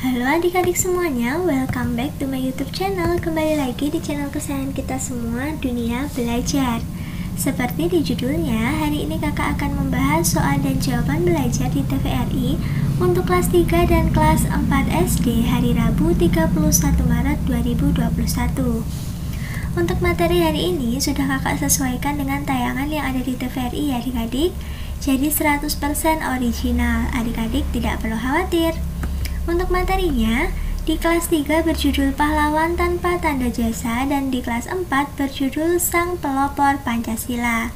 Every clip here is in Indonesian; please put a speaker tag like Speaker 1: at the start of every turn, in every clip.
Speaker 1: Halo adik-adik semuanya, welcome back to my YouTube channel. Kembali lagi di channel kesayangan kita semua, Dunia Belajar. Seperti di judulnya, hari ini kakak akan membahas soal dan jawaban belajar di TVRI untuk kelas 3 dan kelas 4 SD hari Rabu 31 Maret 2021. Untuk materi hari ini sudah kakak sesuaikan dengan tayangan yang ada di TVRI ya adik-adik. Jadi 100% original, adik-adik tidak perlu khawatir. Untuk materinya, di kelas 3 berjudul Pahlawan Tanpa Tanda Jasa dan di kelas 4 berjudul Sang Pelopor Pancasila.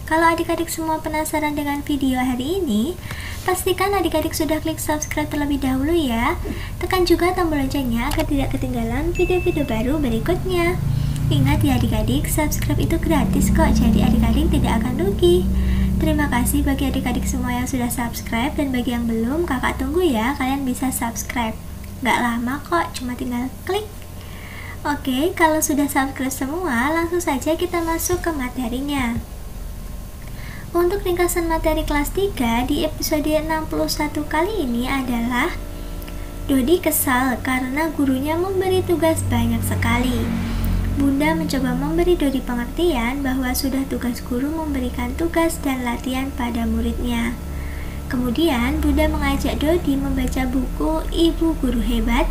Speaker 1: Kalau adik-adik semua penasaran dengan video hari ini, pastikan adik-adik sudah klik subscribe terlebih dahulu ya. Tekan juga tombol loncengnya agar tidak ketinggalan video-video baru berikutnya. Ingat ya adik-adik, subscribe itu gratis kok, jadi adik-adik tidak akan rugi. Terima kasih bagi adik-adik semua yang sudah subscribe, dan bagi yang belum, kakak tunggu ya kalian bisa subscribe. Gak lama kok, cuma tinggal klik. Oke, kalau sudah subscribe semua, langsung saja kita masuk ke materinya. Untuk ringkasan materi kelas 3 di episode 61 kali ini adalah Dodi kesal karena gurunya memberi tugas banyak sekali. Bunda mencoba memberi Dodi pengertian bahwa sudah tugas guru memberikan tugas dan latihan pada muridnya. Kemudian Bunda mengajak Dodi membaca buku Ibu Guru Hebat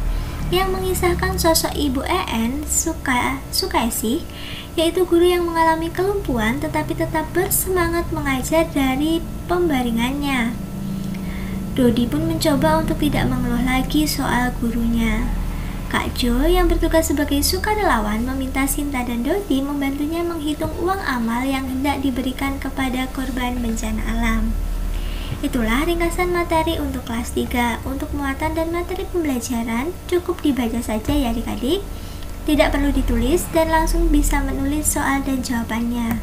Speaker 1: yang mengisahkan sosok Ibu En Sukaesih, yaitu guru yang mengalami kelumpuhan tetapi tetap bersemangat mengajar dari pembaringannya. Dodi pun mencoba untuk tidak mengeluh lagi soal gurunya. Kak Jo yang bertugas sebagai sukarelawan meminta Sinta dan Dodi membantunya menghitung uang amal yang hendak diberikan kepada korban bencana alam. Itulah ringkasan materi untuk kelas 3. Untuk muatan dan materi pembelajaran cukup dibaca saja ya adik-adik. Tidak perlu ditulis dan langsung bisa menulis soal dan jawabannya.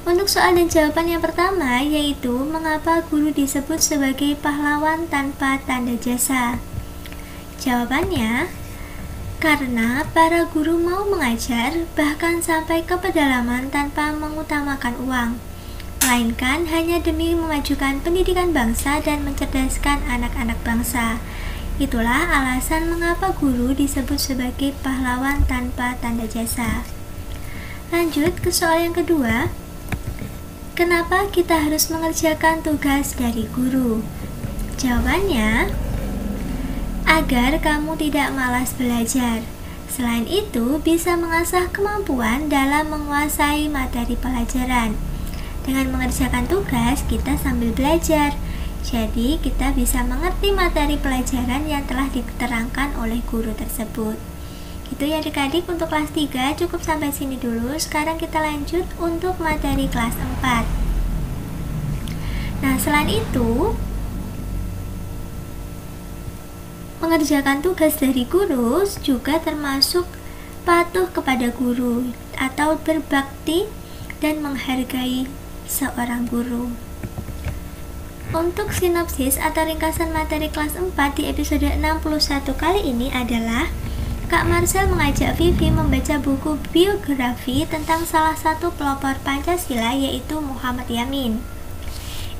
Speaker 1: Untuk soal dan jawaban yang pertama yaitu mengapa guru disebut sebagai pahlawan tanpa tanda jasa. Jawabannya, karena para guru mau mengajar bahkan sampai ke pedalaman tanpa mengutamakan uang, melainkan hanya demi memajukan pendidikan bangsa dan mencerdaskan anak-anak bangsa. Itulah alasan mengapa guru disebut sebagai pahlawan tanpa tanda jasa. Lanjut ke soal yang kedua. Kenapa kita harus mengerjakan tugas dari guru? Jawabannya, agar kamu tidak malas belajar. Selain itu, bisa mengasah kemampuan dalam menguasai materi pelajaran. Dengan mengerjakan tugas, kita sambil belajar. Jadi, kita bisa mengerti materi pelajaran yang telah diterangkan oleh guru tersebut. Itu ya adik-adik untuk kelas 3, cukup sampai sini dulu. Sekarang kita lanjut untuk materi kelas 4. Nah, selain itu, mengerjakan tugas dari guru juga termasuk patuh kepada guru atau berbakti dan menghargai seorang guru. Untuk sinopsis atau ringkasan materi kelas 4 di episode 61 kali ini adalah Kak Marcel mengajak Vivi membaca buku biografi tentang salah satu pelopor Pancasila yaitu Muhammad Yamin.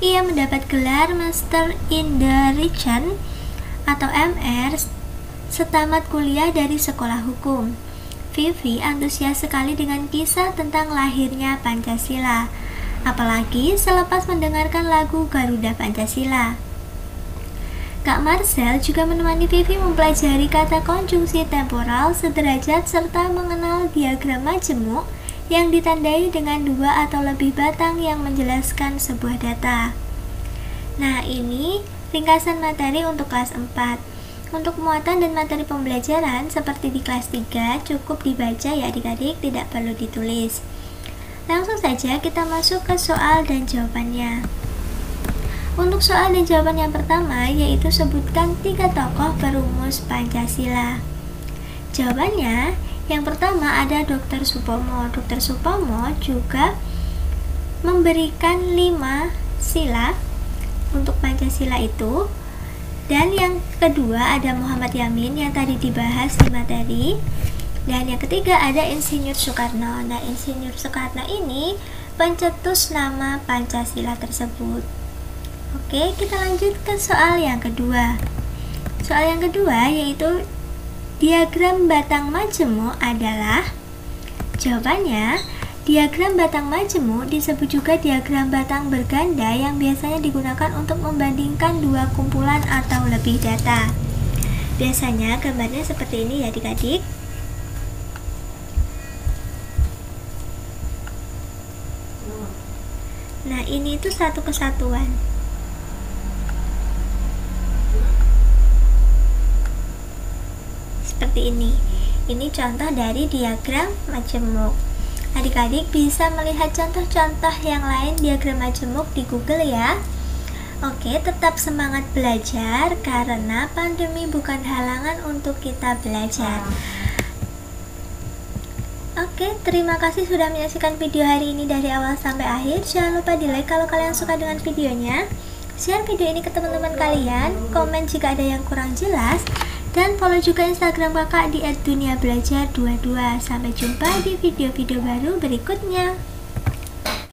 Speaker 1: Ia mendapat gelar Master in the Religion atau MR setamat kuliah dari sekolah hukum. Vivi antusias sekali dengan kisah tentang lahirnya Pancasila, apalagi selepas mendengarkan lagu Garuda Pancasila. Kak Marcel juga menemani Vivi mempelajari kata konjungsi temporal sederajat serta mengenal diagram majemuk yang ditandai dengan 2 atau lebih batang yang menjelaskan sebuah data. Nah, ini ringkasan materi untuk kelas 4. Untuk muatan dan materi pembelajaran seperti di kelas 3 cukup dibaca ya adik-adik, tidak perlu ditulis. Langsung saja kita masuk ke soal dan jawabannya. Untuk soal dan jawaban yang pertama yaitu sebutkan 3 tokoh perumus Pancasila. Jawabannya, yang pertama ada Dr. Supomo. Dr. Supomo juga memberikan 5 sila untuk Pancasila itu. Dan yang kedua ada Muhammad Yamin yang tadi dibahas di materi. Dan yang ketiga ada Insinyur Soekarno. Nah, Insinyur Soekarno ini pencetus nama Pancasila tersebut. Oke, kita lanjut ke soal yang kedua. Soal yang kedua yaitu diagram batang majemuk adalah, jawabannya, diagram batang majemuk disebut juga diagram batang berganda yang biasanya digunakan untuk membandingkan dua kumpulan atau lebih data. Biasanya gambarnya seperti ini ya adik-adik. Nah, ini itu satu kesatuan. Seperti ini. Ini contoh dari diagram majemuk. Adik-adik bisa melihat contoh-contoh yang lain diagram majemuk di Google ya. Oke, tetap semangat belajar karena pandemi bukan halangan untuk kita belajar. Oke, terima kasih sudah menyaksikan video hari ini dari awal sampai akhir. Jangan lupa di like kalau kalian suka dengan videonya, share video ini ke teman-teman kalian, komen jika ada yang kurang jelas, dan follow juga Instagram kakak di @duniabelajar22. Sampai jumpa di video-video baru berikutnya.